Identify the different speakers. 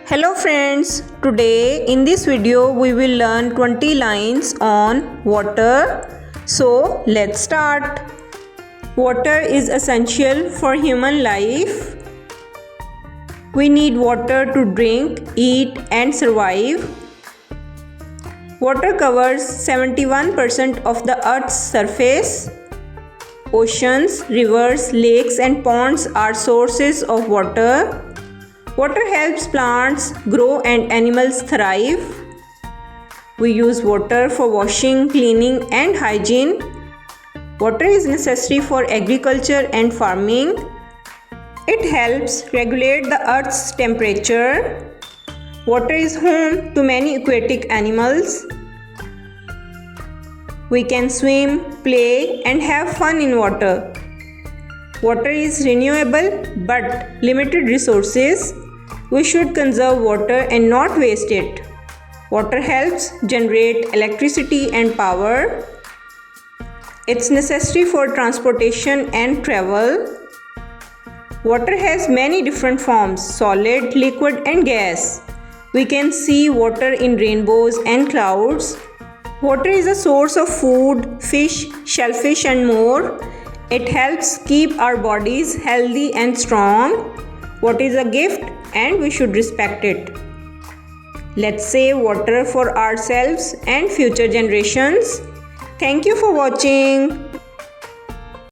Speaker 1: Hello friends, today in this video we will learn 20 lines on water. So let's start. Water is essential for human life. We need water to drink, eat and survive. Water covers 71% of the earth's surface. Oceans, rivers, lakes and ponds are sources of water. Water helps plants grow and animals thrive. We use water for washing, cleaning and hygiene. Water is necessary for agriculture and farming. It helps regulate the earth's temperature. Water is home to many aquatic animals. We can swim, play and have fun in water. Water is renewable but limited resources. We should conserve water and not waste it. Water helps generate electricity and power. It's necessary for transportation and travel. Water has many different forms: solid, liquid and gas. We can see water in rainbows and clouds. Water is a source of food, fish, shellfish and more. It helps keep our bodies healthy and strong. Water is a gift and we should respect it. Let's save water for ourselves and future generations. Thank you for watching.